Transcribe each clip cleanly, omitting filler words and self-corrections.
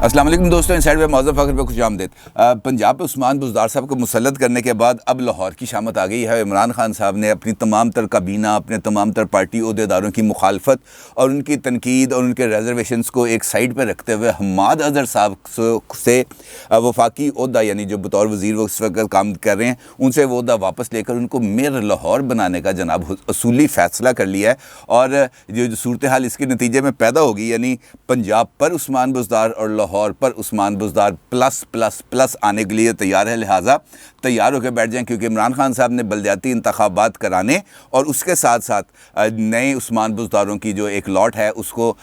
السلام علیکم دوستوں، انسائیڈ میں معظم فخر پہ خوش آمدید۔ پنجاب پہ عثمان بزدار صاحب کو مسلط کرنے کے بعد اب لاہور کی شامت آ گئی ہے۔ عمران خان صاحب نے اپنی تمام تر کابینہ، اپنے تمام تر پارٹی عہدیداروں کی مخالفت اور ان کی تنقید اور ان کے ریزرویشنز کو ایک سائڈ پہ رکھتے ہوئے حماد اظہر صاحب سے وفاقی عہدہ یعنی جو بطور وزیر وہ اس وقت کام کر رہے ہیں، ان سے وہ عہدہ واپس لے کر ان کو میئر لاہور بنانے کا جناب اصولی فیصلہ کر لیا ہے۔ اور جو صورتحال اس کے نتیجے میں پیدا ہوگی، یعنی پنجاب پر عثمان بزدار اور لاہور پر Usman Buzdar plus plus plus آنے کے لیے تیار ہے، لہٰذا تیار ہو کے بیٹھ جائیں، کیونکہ عمران خان صاحب نے بلدیاتی انتخابات کرانے اور اس کے ساتھ ساتھ نئے عثمان بزداروں کی جو ایک لاٹ ہے اس کو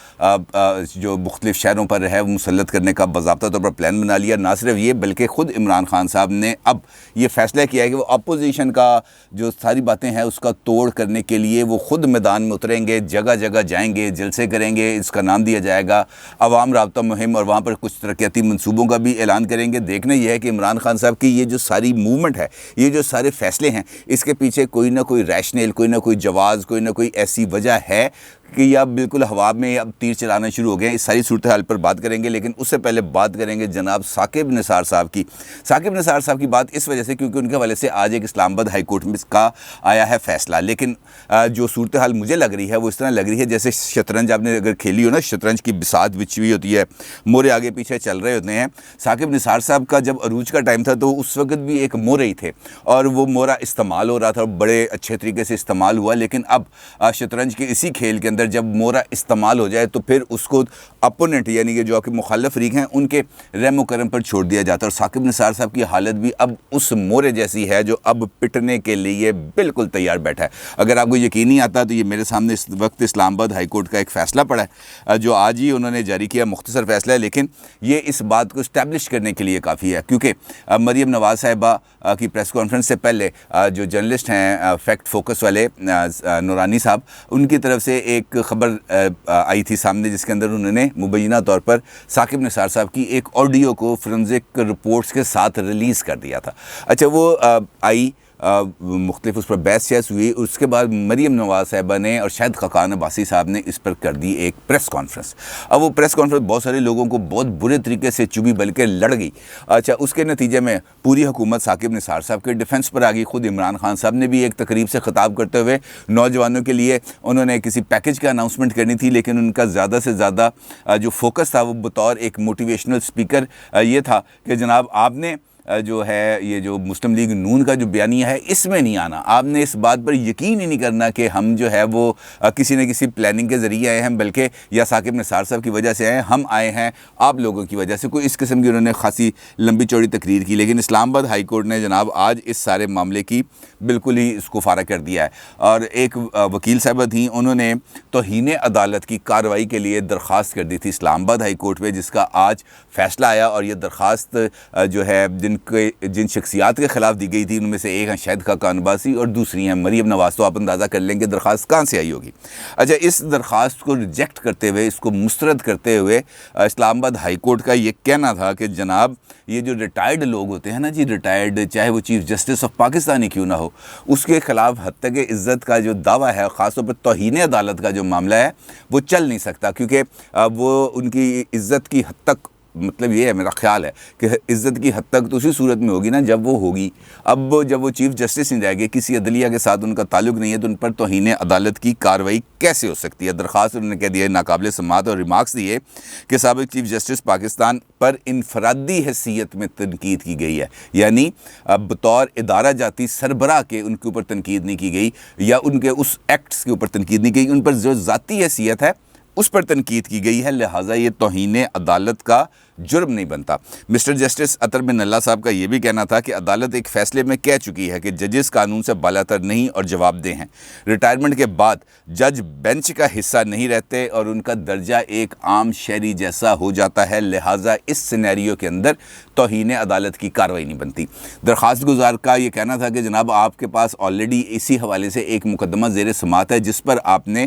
جو مختلف شہروں پر ہے مسلط کرنے کا باضابطہ طور پر پلان بنا لیا۔ نہ صرف یہ بلکہ خود عمران خان صاحب نے اب یہ فیصلہ کیا ہے کہ وہ اپوزیشن کا جو ساری باتیں ہیں اس کا توڑ کرنے کے لیے وہ خود میدان میں اتریں گے، جگہ جگہ جائیں گے، جلسے کریں گے، اس کا نام دیا جائے گا عوام رابطہ مہم، اور وہاں پر کچھ ترقیاتی منصوبوں کا بھی اعلان کریں گے۔ دیکھنا یہ ہے کہ عمران خان صاحب کی یہ جو ساری موومنٹ ہے، یہ جو سارے فیصلے ہیں، اس کے پیچھے کوئی نہ کوئی ریشنل، کوئی نہ کوئی جواز، کوئی نہ کوئی ایسی وجہ ہے کہ یا بالکل ہوا میں اب تیر چلانا شروع ہو گئے ہیں۔ اس ساری صورتحال پر بات کریں گے، لیکن اس سے پہلے بات کریں گے جناب ثاقب نثار صاحب کی۔ ثاقب نثار صاحب کی بات اس وجہ سے کیونکہ ان کے حوالے سے آج ایک اسلام آباد ہائی کورٹ میں کا آیا ہے فیصلہ، لیکن جو صورتحال مجھے لگ رہی ہے وہ اس طرح لگ رہی ہے جیسے شطرنج آپ نے اگر کھیلی ہو نا، شطرنج کی بساط بچھی ہوئی ہوتی ہے، مورے آگے پیچھے چل رہے ہوتے ہیں۔ ثاقب نثار صاحب کا جب عروج کا ٹائم تھا تو اس وقت بھی ایک مورے ہی تھے اور وہ مورا استعمال ہو رہا تھا، بڑے اچھے طریقے سے استعمال ہوا، لیکن اب شطرنج کے اسی کھیل کے اندر جب مورا استعمال ہو جائے تو پھر اس کو اپوننٹ یعنی کہ جو آپ کے مخالف فریق ہیں ان کے رحم و کرم پر چھوڑ دیا جاتا ہے۔ اور ثاقب نثار صاحب کی حالت بھی اب اس مورے جیسی ہے جو اب پٹنے کے لیے بالکل تیار بیٹھا ہے۔ اگر آپ کو یقین نہیں آتا تو یہ میرے سامنے اس وقت اسلام آباد ہائی کورٹ کا ایک فیصلہ پڑا ہے جو آج ہی انہوں نے جاری کیا، مختصر فیصلہ ہے، لیکن یہ اس بات کو اسٹیبلش کرنے کے لیے کافی ہے، کیونکہ مریم نواز صاحبہ کی پریس کانفرنس سے پہلے جو جرنلسٹ ہیں فیکٹ فوکس والے نورانی صاحب، ان کی طرف سے ایک خبر آئی تھی سامنے جس کے اندر انہوں نے مبینہ طور پر ثاقب نثار صاحب کی ایک آڈیو کو فورنزک رپورٹس کے ساتھ ریلیز کر دیا تھا۔ اچھا وہ آئی، مختلف اس پر بحث شیس ہوئی، اس کے بعد مریم نواز صاحبہ نے اور شاہد خاقان عباسی صاحب نے اس پر کر دی ایک پریس کانفرنس۔ اب وہ پریس کانفرنس بہت سارے لوگوں کو بہت برے طریقے سے چبھی بلکہ لڑ گئی۔ اچھا اس کے نتیجے میں پوری حکومت ثاقب نثار صاحب کے ڈیفنس پر آ گئی۔ خود عمران خان صاحب نے بھی ایک تقریب سے خطاب کرتے ہوئے نوجوانوں کے لیے انہوں نے کسی پیکج کا اناؤنسمنٹ کرنی تھی، لیکن ان کا زیادہ سے زیادہ جو فوکس تھا وہ بطور ایک موٹیویشنل اسپیکر یہ تھا کہ جناب آپ نے جو ہے یہ جو مسلم لیگ نون کا جو بیانیہ ہے اس میں نہیں آنا، آپ نے اس بات پر یقین ہی نہیں کرنا کہ ہم جو ہے وہ کسی نہ کسی پلاننگ کے ذریعے آئے ہیں، بلکہ یا ثاقب نثار صاحب کی وجہ سے آئے ہیں، ہم آئے ہیں آپ لوگوں کی وجہ سے۔ کوئی اس قسم کی انہوں نے خاصی لمبی چوڑی تقریر کی، لیکن اسلام آباد ہائی کورٹ نے جناب آج اس سارے معاملے کی بالکل ہی اس کو فارغ کر دیا ہے۔ اور ایک وکیل صاحبہ تھیں، انہوں نے توہین عدالت کی کارروائی کے لیے درخواست کر دی تھی اسلام آباد ہائی کورٹ میں، جس کا آج فیصلہ آیا، اور یہ درخواست جو ہے جن شخصیات کے خلاف دی گئی تھی ان میں سے ایک ہیں شاہد خاقان عباسی اور دوسری ہیں مریم نواز، تو آپ اندازہ کر لیں گے درخواست کہاں سے آئی ہوگی۔ اچھا اس درخواست کو ریجیکٹ کرتے ہوئے، اس کو مسترد کرتے ہوئے اسلام آباد ہائی کورٹ کا یہ کہنا تھا کہ جناب یہ جو ریٹائرڈ لوگ ہوتے ہیں نا جی، ریٹائرڈ چاہے وہ چیف جسٹس آف پاکستان ہی کیوں نہ ہو، اس کے خلاف حد تک عزت کا جو دعویٰ ہے، خاص طور پر توہین عدالت کا جو معاملہ ہے وہ چل نہیں سکتا، کیونکہ وہ ان کی عزت کی حد تک، مطلب یہ ہے میرا خیال ہے کہ عزت کی حد تک تو اسی صورت میں ہوگی نا جب وہ ہوگی۔ اب جب وہ چیف جسٹس نہیں رہ گئے، کسی عدلیہ کے ساتھ ان کا تعلق نہیں ہے، تو ان پر توہین عدالت کی کارروائی کیسے ہو سکتی ہے؟ درخواست انہوں نے کہہ دیا ناقابل سماعت، اور ریمارکس دیے کہ سابق چیف جسٹس پاکستان پر انفرادی حیثیت میں تنقید کی گئی ہے، یعنی بطور ادارہ جاتی سربراہ کے ان کے اوپر تنقید نہیں کی گئی، یا ان کے اس ایکٹس کے اوپر تنقید نہیں کی گئی، ان پر جو ذاتی حیثیت ہے اس پر تنقید کی گئی ہے، لہٰذا یہ توہین عدالت کا جرم نہیں بنتا۔ مسٹر جسٹس عطر بن اللہ صاحب کا یہ بھی کہنا تھا کہ عدالت ایک فیصلے میں کہہ چکی ہے کہ ججز قانون سے بالاتر نہیں اور جواب دہ ہیں۔ ریٹائرمنٹ کے بعد جج بینچ کا حصہ نہیں رہتے اور ان کا درجہ ایک عام شہری جیسا ہو جاتا ہے، لہٰذا اس سینیریو کے اندر توہین عدالت کی کارروائی نہیں بنتی۔ درخواست گزار کا یہ کہنا تھا کہ جناب آپ کے پاس آلریڈی اسی حوالے سے ایک مقدمہ زیر سماعت ہے جس پر آپ نے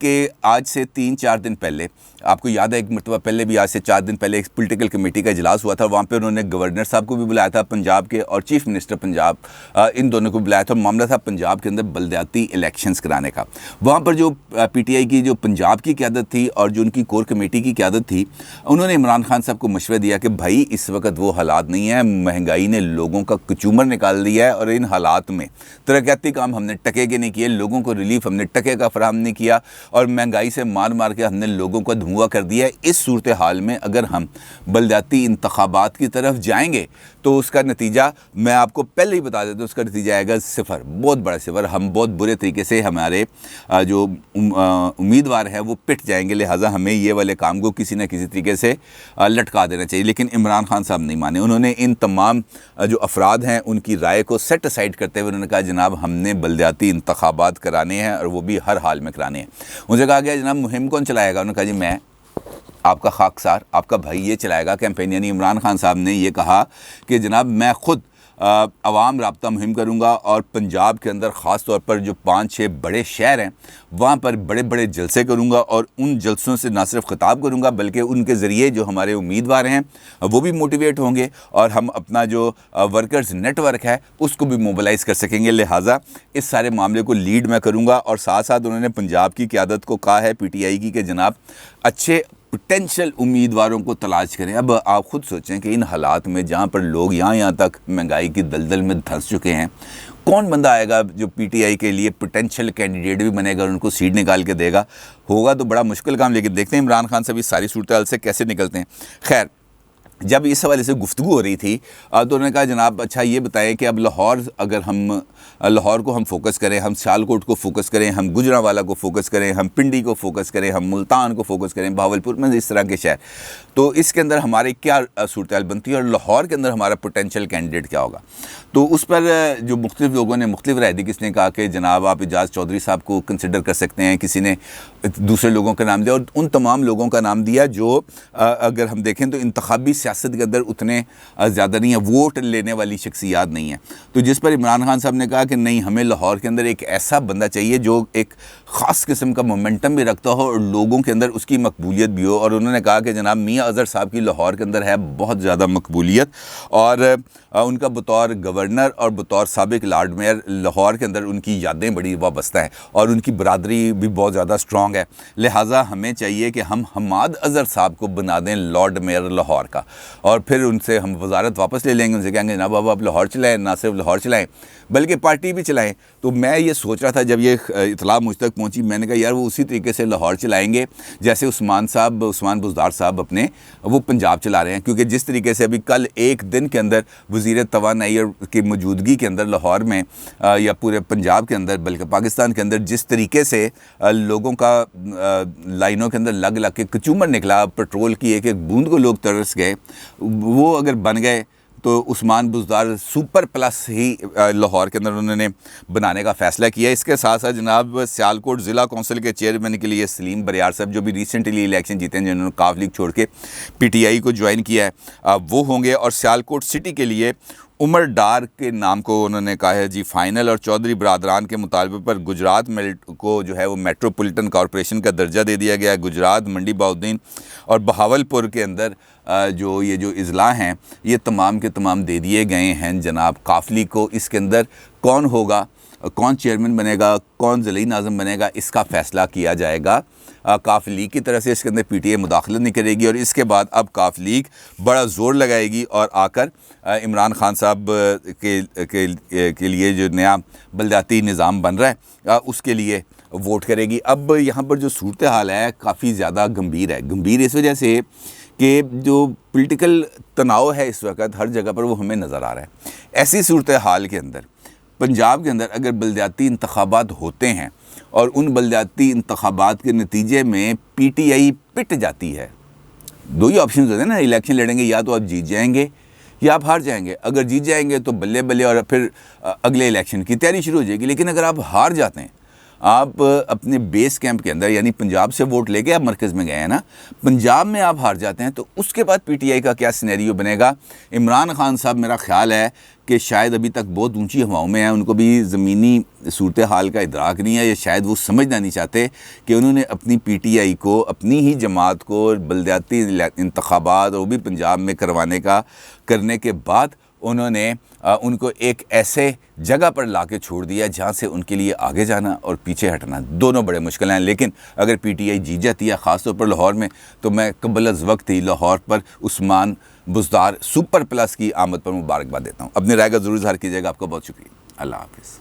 کہ آج سے 3-4 دن پہلے آپ کو یاد ہے ایک مرتبہ پہلے بھی آج سے 4 دن پہلے ایک پولیٹیکل کمیٹی کا اجلاس ہوا تھا. وہاں پہ انہوں نے گورنر صاحب کو بھی بلایا تھا پنجاب کے اور چیف منسٹر پنجاب, ان دونوں کو بلایا تھا. معاملہ تھا پنجاب کے اندر بلدیاتی الیکشنز کرانے کا. وہاں پر جو پی ٹی آئی کی جو پنجاب کی قیادت تھی اور جو ان کی کور کمیٹی کی قیادت تھی, انہوں نے عمران خان صاحب کو مشورہ دیا کہ بھائی اس وقت وہ حالات نہیں ہیں, مہنگائی نے لوگوں کا کچومر نکال دیا ہے اور ان حالات میں ترقیاتی کام ہم نے ٹکے کے نہیں کیے, لوگوں کو ریلیف ہم نے ٹکے کا فراہم نہیں کیا اور مہنگائی سے مار مار کے ہم نے لوگوں کو دھواں کر دیا ہے. اس صورتحال میں اگر ہم بلدیاتی انتخابات کی طرف جائیں گے تو اس کا نتیجہ میں آپ کو پہلے ہی بتا دیتا ہوں, اس کا نتیجہ آئے گا صفر, بہت بڑا صفر. ہم بہت برے طریقے سے ہمارے جو امیدوار ہیں وہ پٹ جائیں گے. لہٰذا ہمیں یہ والے کام کو کسی نہ کسی طریقے سے لٹکا دینا چاہیے. لیکن عمران خان صاحب نہیں مانے. انہوں نے ان تمام جو افراد ہیں ان کی رائے کو سیٹ اسائڈ کرتے ہوئے انہوں نے کہا جناب ہم نے بلدیاتی انتخابات کرانے ہیں اور وہ بھی ہر حال میں کرانے ہیں. ان سے کہا گیا جناب مہم کون چلائے گا؟ انہوں نے کہا جی میں, آپ کا خاکسار, آپ کا بھائی یہ چلائے گا کیمپین. یعنی عمران خان صاحب نے یہ کہا کہ جناب میں خود عوام رابطہ مہم کروں گا اور پنجاب کے اندر خاص طور پر جو 5-6 بڑے شہر ہیں وہاں پر بڑے بڑے جلسے کروں گا اور ان جلسوں سے نہ صرف خطاب کروں گا بلکہ ان کے ذریعے جو ہمارے امیدوار ہیں وہ بھی موٹیویٹ ہوں گے اور ہم اپنا جو ورکرز نیٹ ورک ہے اس کو بھی موبلائز کر سکیں گے. لہٰذا اس سارے معاملے کو لیڈ میں کروں گا. اور ساتھ ساتھ انہوں نے پنجاب کی قیادت کو کہا ہے پی ٹی آئی کی کہ جناب اچھے پوٹینشل امیدواروں کو تلاش کریں. اب آپ خود سوچیں کہ ان حالات میں جہاں پر لوگ یہاں تک مہنگائی کی دلدل میں دھنس چکے ہیں, کون بندہ آئے گا جو پی ٹی آئی کے لیے پوٹینشل کینڈیڈیٹ بھی بنے گا اور ان کو سیٹ نکال کے دے گا؟ ہوگا تو بڑا مشکل کام. لیکن دیکھتے ہیں عمران خان صاحب اس ساری صورتحال سے کیسے نکلتے ہیں. خیر, جب اس حوالے سے گفتگو ہو رہی تھی تو انہوں نے کہا جناب اچھا یہ بتائیں کہ اب لاہور کو ہم فوکس کریں, ہم سیالکوٹ کو فوکس کریں, ہم گجرانوالہ کو فوکس کریں, ہم پنڈی کو فوکس کریں, ہم ملتان کو فوکس کریں, بہاولپور میں اس طرح کے شہر, تو اس کے اندر ہمارے کیا صورتحال بنتی ہے اور لاہور کے اندر ہمارا پوٹینشیل کینڈیڈیٹ کیا ہوگا؟ تو اس پر جو مختلف لوگوں نے مختلف رائے دی. کس نے کہا کہ جناب آپ اعجاز چودھری صاحب کو کنسیڈر کر سکتے ہیں, کسی نے دوسرے لوگوں کا نام دیا اور ان تمام لوگوں کا نام دیا جو اگر ہم دیکھیں تو انتخابی سیاست کے اندر اتنے زیادہ نہیں ہیں, ووٹ لینے والی شخصیات نہیں ہیں. تو جس پر عمران خان صاحب نے کہا کہ نہیں, ہمیں لاہور کے اندر ایک ایسا بندہ چاہیے جو ایک خاص قسم کا مومنٹم بھی رکھتا ہو اور لوگوں کے اندر اس کی مقبولیت بھی ہو. اور انہوں نے کہا کہ جناب میاں اظہر صاحب کی لاہور کے اندر ہے بہت زیادہ مقبولیت اور ان کا بطور گورنر اور بطور سابق لارڈ میئر لاہور کے اندر ان کی یادیں بڑی وابستہ ہیں اور ان کی برادری بھی بہت زیادہ اسٹرانگ ہے. لہٰذا ہمیں چاہیے کہ ہم حماد اظہر صاحب کو بنا دیں لارڈ میئر لاہور کا اور پھر ان سے ہم وزارت واپس لے لیں گے. ان سے کہیں گے جناب آپ لاہور چلائیں, نہ صرف لاہور چلائیں بلکہ پارٹی بھی چلائیں. تو میں یہ سوچ رہا تھا جب یہ اطلاع مجھ تک پہنچی, میں نے کہا یار وہ اسی طریقے سے لاہور چلائیں گے جیسے عثمان بزدار صاحب اپنے وہ پنجاب چلا رہے ہیں. کیونکہ جس طریقے سے ابھی کل ایک دن کے اندر وزیر توانائی کی موجودگی کے اندر لاہور میں یا پورے پنجاب کے اندر بلکہ پاکستان کے اندر جس طریقے سے لوگوں کا لائنوں کے اندر لگ کے کچومر نکلا, پیٹرول کی ایک ایک بوند کو لوگ ترس گئے, وہ اگر بن گئے تو عثمان بزدار سپر پلس ہی لاہور کے اندر انہوں نے بنانے کا فیصلہ کیا. اس کے ساتھ ساتھ جناب سیالکوٹ ضلع کونسل کے چیئرمین کے لیے سلیم بریار صاحب جو بھی ریسنٹلی الیکشن جیتے ہیں, جنہوں نے کاف لیگ چھوڑ کے پی ٹی آئی کو جوائن کیا ہے, وہ ہوں گے. اور سیالکوٹ سٹی کے لیے عمر ڈار کے نام کو انہوں نے کہا ہے جی فائنل. اور چودھری برادران کے مطالبے پر گجرات کو جو ہے وہ میٹروپولیٹن کارپوریشن کا درجہ دے دیا گیا ہے. گجرات, منڈی بہاؤدین اور بہاولپور کے اندر جو اضلاع ہیں یہ تمام کے تمام دے دیے گئے ہیں جناب کاف لیگ کو. اس کے اندر کون ہوگا, کون چیئرمین بنے گا, کون ضلعی ناظم بنے گا, اس کا فیصلہ کیا جائے گا کاف لیگ کی طرف سے. اس کے اندر پی ٹی آئی مداخلت نہیں کرے گی اور اس کے بعد اب کاف لیگ بڑا زور لگائے گی اور آ کر عمران خان صاحب کے لیے جو نیا بلدیاتی نظام بن رہا ہے اس کے لیے ووٹ کرے گی. اب یہاں پر جو صورتحال ہے کافی زیادہ گمبھیر ہے. گمبھیر اس وجہ سے کہ جو پولیٹیکل تناؤ ہے اس وقت ہر جگہ پر وہ ہمیں نظر آ رہا ہے. ایسی صورتحال کے اندر پنجاب کے اندر اگر بلدیاتی انتخابات ہوتے ہیں اور ان بلدیاتی انتخابات کے نتیجے میں پی ٹی آئی پٹ جاتی ہے, دو ہی آپشنز ہوتے ہیں نا, الیکشن لڑیں گے یا تو آپ جیت جائیں گے یا آپ ہار جائیں گے. اگر جیت جائیں گے تو بلے بلے اور پھر اگلے الیکشن کی تیاری شروع ہو جائے گی. لیکن اگر آپ ہار جاتے ہیں آپ اپنے بیس کیمپ کے اندر یعنی پنجاب سے ووٹ لے کے آپ مرکز میں گئے ہیں نا, پنجاب میں آپ ہار جاتے ہیں تو اس کے بعد پی ٹی آئی کا کیا سینیریو بنے گا. عمران خان صاحب میرا خیال ہے کہ شاید ابھی تک بہت اونچی ہواؤں میں ہیں, ان کو بھی زمینی صورتحال کا ادراک نہیں ہے, یا شاید وہ سمجھنا نہیں چاہتے کہ انہوں نے اپنی پی ٹی آئی کو, اپنی ہی جماعت کو بلدیاتی انتخابات اور وہ بھی پنجاب میں کرنے کے بعد انہوں نے ان کو ایک ایسے جگہ پر لا کے چھوڑ دیا جہاں سے ان کے لیے آگے جانا اور پیچھے ہٹنا دونوں بڑے مشکل ہیں. لیکن اگر پی ٹی آئی جیت جاتی ہے خاص طور پر لاہور میں, تو میں قبل از وقت ہی لاہور پر عثمان بزدار سپر پلس کی آمد پر مبارکباد دیتا ہوں. اپنی رائے کا ضرور اظہار کیجیے گا. آپ کا بہت شکریہ. اللہ حافظ.